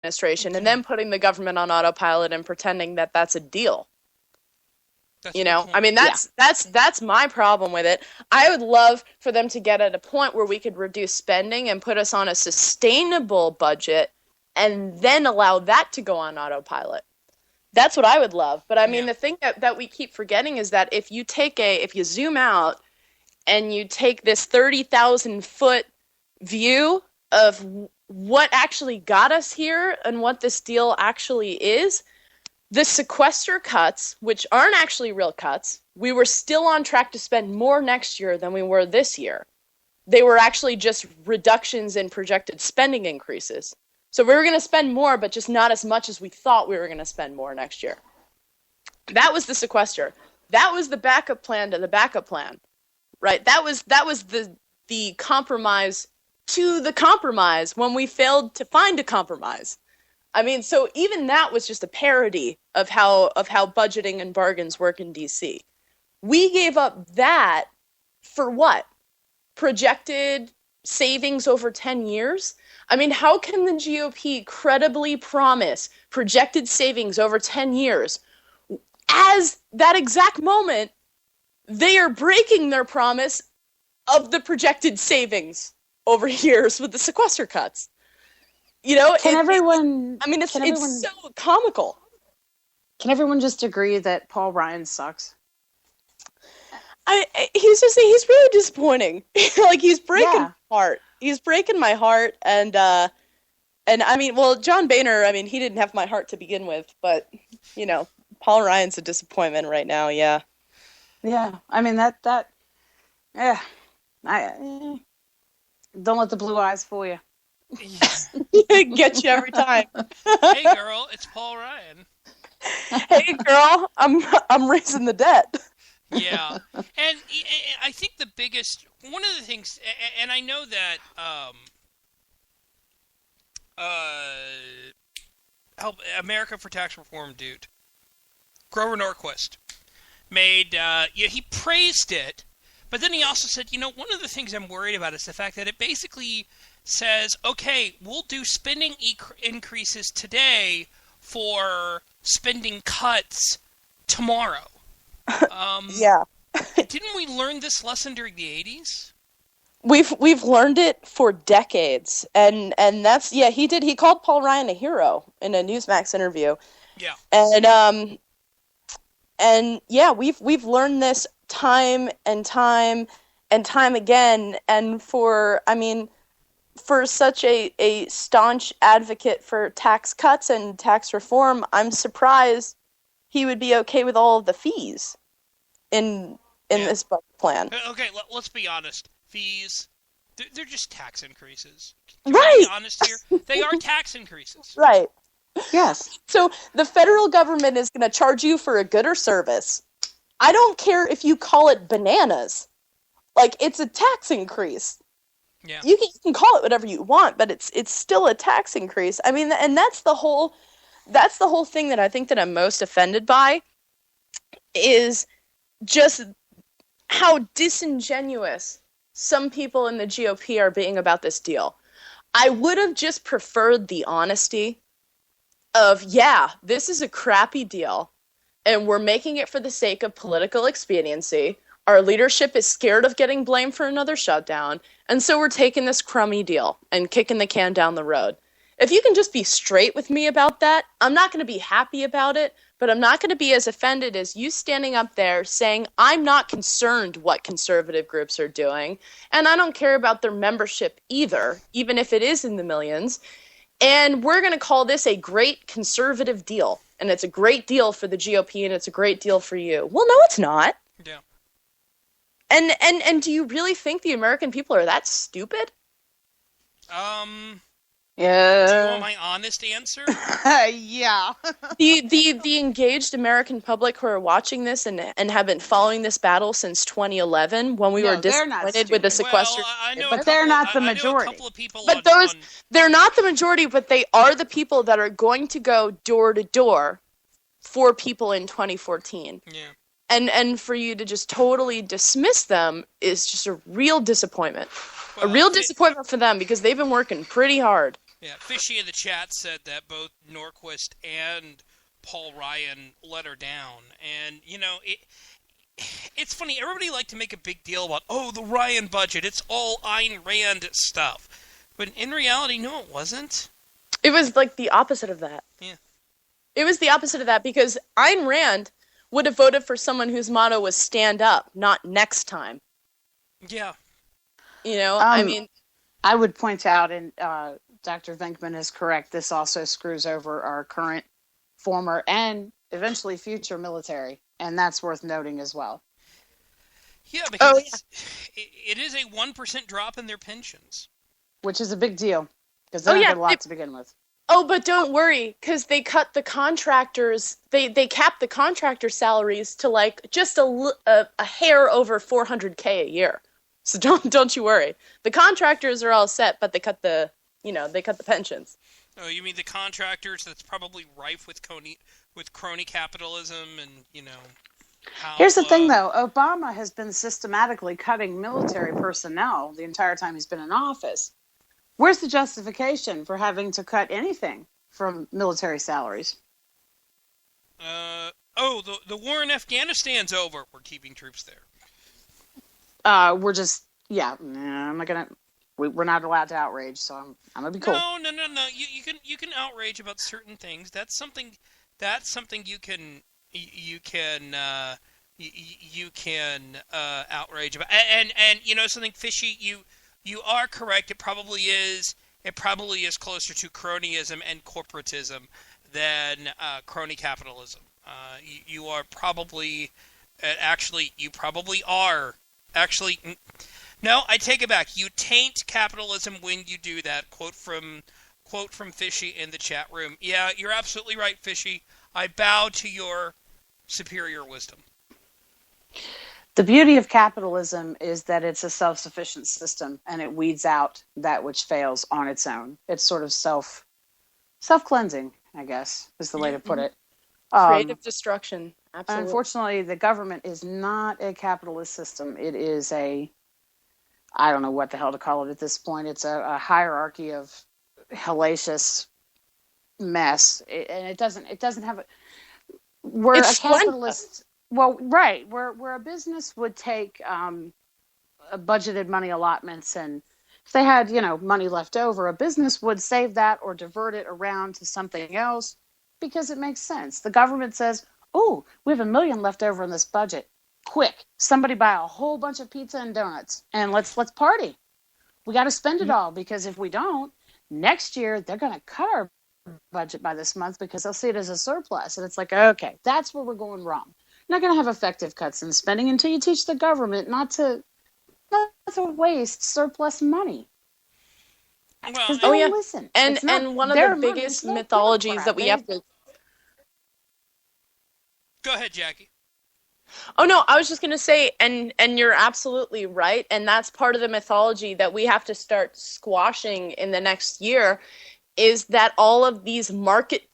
administration and then putting the government on autopilot and pretending that that's a deal. That's you know, I mean, that's my problem with it. I would love for them to get at a point where we could reduce spending and put us on a sustainable budget and then allow that to go on autopilot. That's what I would love. But I mean, the thing that we keep forgetting is that if you zoom out and you take this 30,000 foot view of what actually got us here and what this deal actually is, the sequester cuts, which aren't actually real cuts, we were still on track to spend more next year than we were this year. They were actually just reductions in projected spending increases. So we were going to spend more, but just not as much as we thought we were going to spend more next year. That was the sequester. That was the backup plan to the backup plan, right? That was the compromise to the compromise when we failed to find a compromise. I mean, so even that was just a parody of how budgeting and bargains work in DC. We gave up that for what? Projected savings over 10 years? I mean, how can the GOP credibly promise projected savings over 10 years as that exact moment they are breaking their promise of the projected savings over years with the sequester cuts? You know, it's so comical. Can everyone just agree that Paul Ryan sucks? He's really disappointing. Like, he's breaking my heart. He's breaking my heart, and I mean, well, John Boehner, I mean, he didn't have my heart to begin with, but you know, Paul Ryan's a disappointment right now. Yeah. Yeah. I mean don't let the blue eyes fool you. Get you every time. Hey girl, it's Paul Ryan. Hey girl, I'm raising the debt. Yeah, and I think one of the things, and I know that America for Tax Reform dude, Grover Norquist, he praised it, but then he also said, one of the things I'm worried about is the fact that it basically says, okay, we'll do spending increases today for spending cuts tomorrow. Yeah. Didn't we learn this lesson during the 80s? We've learned it for decades, and that's he did. He called Paul Ryan a hero in a Newsmax interview. Yeah. And we've learned this time and time and time again, and for such a staunch advocate for tax cuts and tax reform, I'm surprised he would be okay with all of the fees in this budget plan. Okay, let's be honest. Fees, they're just tax increases. Right. Be honest here. They are tax increases. Right. Yes. So the federal government is going to charge you for a good or service. I don't care if you call it bananas. Like, it's a tax increase. Yeah. You can call it whatever you want, but it's still a tax increase. I mean, and that's the whole thing that I think that I'm most offended by, is just how disingenuous some people in the GOP are being about this deal. I would have just preferred the honesty of, this is a crappy deal, and we're making it for the sake of political expediency. Our leadership is scared of getting blamed for another shutdown, and so we're taking this crummy deal and kicking the can down the road. If you can just be straight with me about that, I'm not going to be happy about it, but I'm not going to be as offended as you standing up there saying, I'm not concerned what conservative groups are doing, and I don't care about their membership either, even if it is in the millions, and we're going to call this a great conservative deal, and it's a great deal for the GOP, and it's a great deal for you. Well, no, it's not. Yeah. And do you really think the American people are that stupid? Yeah. Do you want my honest answer? Yeah. The engaged American public who are watching this and have been following this battle since 2011, when we were disappointed with the sequester. Well, but they're not the majority. A couple of people they're not the majority, but they are the people that are going to go door to door for people in 2014. Yeah. And for you to just totally dismiss them is just a real disappointment. Well, a real disappointment for them, because they've been working pretty hard. Yeah, Fishy in the chat said that both Norquist and Paul Ryan let her down. And, it's funny. Everybody liked to make a big deal about, the Ryan budget. It's all Ayn Rand stuff. But in reality, no, it wasn't. It was like the opposite of that. Yeah. It was the opposite of that because Ayn Rand would have voted for someone whose motto was stand up, not next time. Yeah. I would point out, and Dr. Venkman is correct, this also screws over our current, former, and eventually future military. And that's worth noting as well. Yeah, because it is a 1% drop in their pensions. Which is a big deal, because they don't get a lot to begin with. Oh, but don't worry, because they cut the contractors, they capped the contractor salaries to like just a hair over $400K a year. So don't you worry. The contractors are all set, but they cut the pensions. Oh, you mean the contractors that's probably rife with crony capitalism and, Here's the thing, though. Obama has been systematically cutting military personnel the entire time he's been in office. Where's the justification for having to cut anything from military salaries? The war in Afghanistan's over. We're keeping troops there. We're just, I'm not gonna. We're not allowed to outrage, so I'm gonna be cool. No. You can outrage about certain things. That's something you can outrage about. And something, Fishy, you are correct. It probably is closer to cronyism and corporatism than crony capitalism. You are probably you probably are actually. No, I take it back. You taint capitalism when you do that. Quote from Fishy in the chat room. Yeah, you're absolutely right, Fishy. I bow to your superior wisdom. The beauty of capitalism is that it's a self-sufficient system, and it weeds out that which fails on its own. It's sort of self-cleansing, I guess, is the way to put it. Creative destruction. Absolutely. Unfortunately, the government is not a capitalist system. It is I don't know what the hell to call it at this point. It's a hierarchy of hellacious mess, and it doesn't have we're a capitalist. Well, right, where a business would take budgeted money allotments, and if they had money left over, a business would save that or divert it around to something else because it makes sense. The government says, "Oh, we have $1 million left over in this budget. Quick, somebody buy a whole bunch of pizza and donuts, and let's party. We got to spend it all, because if we don't, next year they're going to cut our budget by this month because they'll see it as a surplus." And it's like, okay, that's where we're going wrong. You're not going to have effective cuts in spending until you teach the government not to waste surplus money. Well, listen. And one of the biggest mythologies that we have to. Go ahead, Jackie. Oh no, I was just going to say, and you're absolutely right, and that's part of the mythology that we have to start squashing in the next year, is that all of these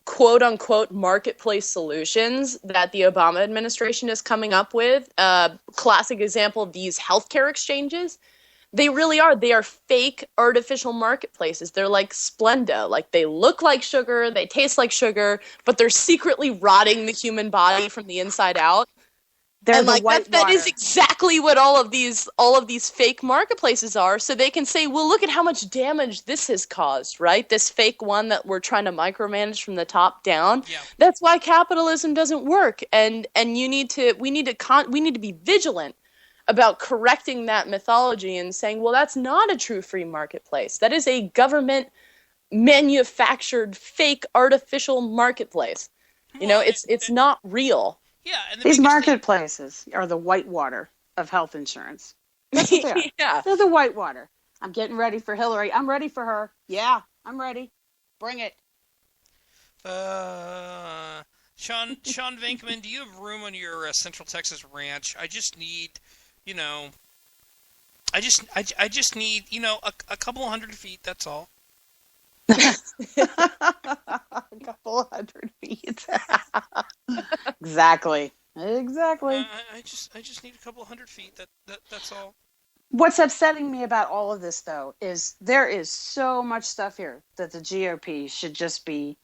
quote-unquote marketplace solutions that the Obama administration is coming up with, classic example of these healthcare exchanges, they are fake artificial marketplaces. They're like Splenda. Like, they look like sugar, they taste like sugar, but they're secretly rotting the human body from the inside out. They're and like that is exactly what all of these fake marketplaces are. So they can say, well, look at how much damage this has caused, right? This fake one that we're trying to micromanage from the top down. Yeah. That's why capitalism doesn't work. And we need to be vigilant about correcting that mythology and saying, well, that's not a true free marketplace. That is a government manufactured fake artificial marketplace. It's not real. Yeah, and these marketplaces are the whitewater of health insurance. That's what they are. Yeah. They're the whitewater. I'm getting ready for Hillary. I'm ready for her. Yeah, I'm ready. Bring it. Sean Venkman, do you have room on your Central Texas ranch? I just need, I just need, a couple 100 feet. That's all. A couple 100 feet. Exactly. I just need a couple 100 feet. That's all. What's upsetting me about all of this, though, is there is so much stuff here that the GOP should just be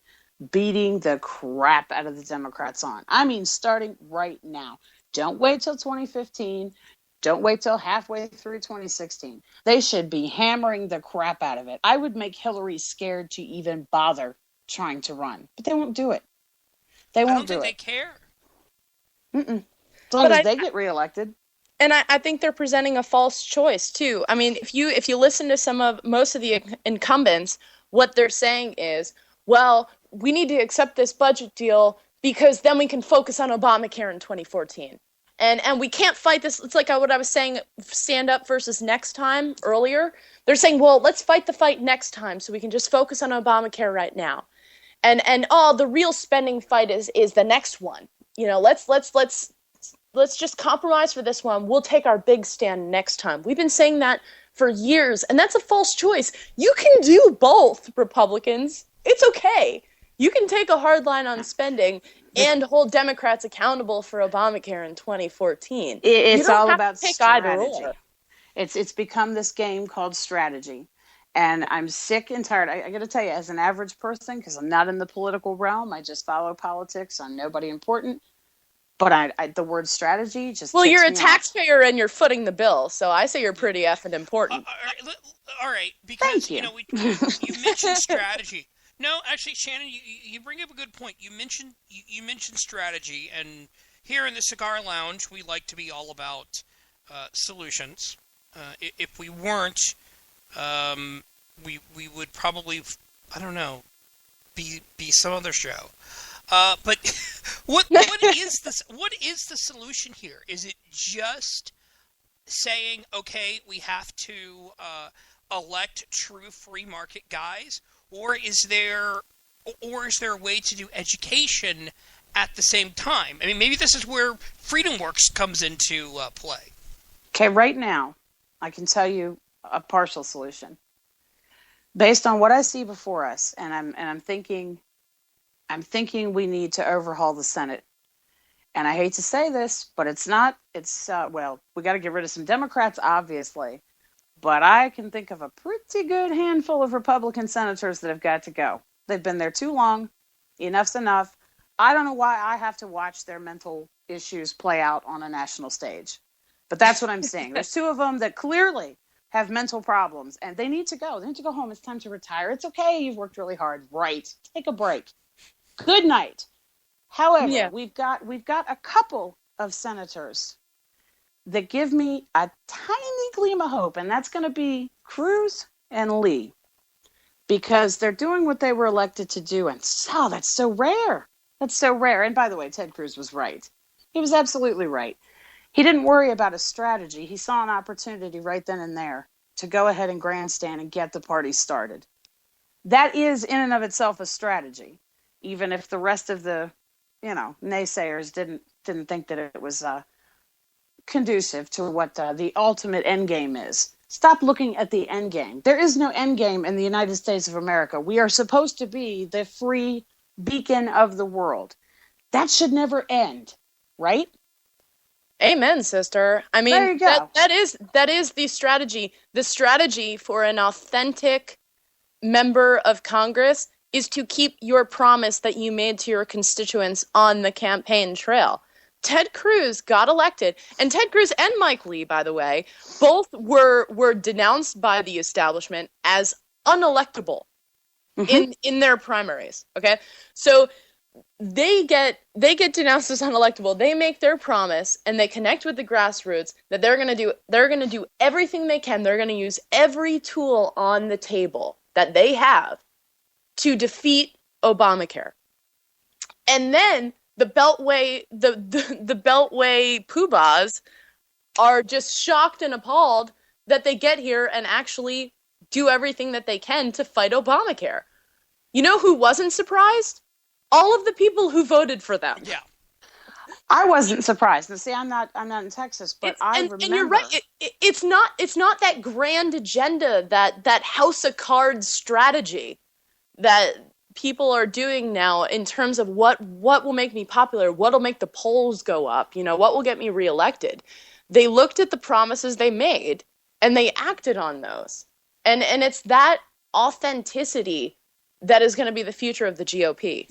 beating the crap out of the Democrats on. I mean, starting right now. Don't wait till 2015. Don't wait till halfway through 2016. They should be hammering the crap out of it. I would make Hillary scared to even bother trying to run, but they won't do it. They won't do it. I don't think they care. Mm-mm. As long as they get reelected. And I think they're presenting a false choice too. I mean, if you listen to most of the incumbents, what they're saying is, well, we need to accept this budget deal because then we can focus on Obamacare in 2014. And we can't fight this. It's like what I was saying, stand up versus next time earlier. They're saying, well, let's fight the fight next time so we can just focus on Obamacare right now. And the real spending fight is the next one. You know, let's just compromise for this one. We'll take our big stand next time. We've been saying that for years, and that's a false choice. You can do both, Republicans. It's okay. You can take a hard line on spending and hold Democrats accountable for Obamacare in 2014. It's all about strategy. It's become this game called strategy. And I'm sick and tired. I got to tell you, as an average person, because I'm not in the political realm, I just follow politics. I'm nobody important. But the word strategy just well, you're a me taxpayer and you're footing the bill, so I say you're pretty effing important. All right, because Thank you. You mentioned strategy. No, actually, Shannon, you bring up a good point. You mentioned strategy, and here in the Cigar Lounge, we like to be all about solutions. If we weren't, we would probably, I don't know, be some other show. But what is the solution here? Is it just saying, okay, we have to elect true free market guys, or is there a way to do education at the same time? I mean, maybe this is where FreedomWorks comes into play. Okay, right now, I can tell you a partial solution based on what I see before us, and I'm thinking we need to overhaul the Senate. And I hate to say this, but it's not. It's well, we got to get rid of some Democrats, obviously. But I can think of a pretty good handful of Republican senators that have got to go. They've been there too long. Enough's enough. I don't know why I have to watch their mental issues play out on a national stage. But that's what I'm saying. There's two of them that clearly have mental problems, and they need to go. They need to go home. It's time to retire. It's okay. You've worked really hard. Right. Take a break. Good night. However, we've got a couple of senators that give me a tiny gleam of hope, and that's going to be Cruz and Lee, because they're doing what they were elected to do, and that's so rare. That's so rare. And by the way, Ted Cruz was right. He was absolutely right. He didn't worry about a strategy. He saw an opportunity right then and there to go ahead and grandstand and get the party started. That is in and of itself a strategy, even if the rest of the, naysayers didn't think that it was conducive to what the ultimate end game is. Stop looking at the end game. There is no end game in the United States of America. We are supposed to be the free beacon of the world. That should never end, right? Amen, sister. I mean, there you go. that is the strategy. The strategy for an authentic member of Congress is to keep your promise that you made to your constituents on the campaign trail. Ted Cruz got elected, and Ted Cruz and Mike Lee, by the way, both were denounced by the establishment as unelectable in their primaries. Okay, so they get denounced as unelectable. They make their promise, and they connect with the grassroots that they're gonna do everything they can. They're gonna use every tool on the table that they have to defeat Obamacare, and then the Beltway poobahs are just shocked and appalled that they get here and actually do everything that they can to fight Obamacare. You know who wasn't surprised? All of the people who voted for them. Yeah. I wasn't surprised. And see, I'm not in Texas, but I remember. And you're right. It's not that grand agenda, that house of cards strategy that people are doing now in terms of what will make me popular, what will make the polls go up, what will get me reelected. They looked at the promises they made, and they acted on those. And it's that authenticity that is going to be the future of the GOP.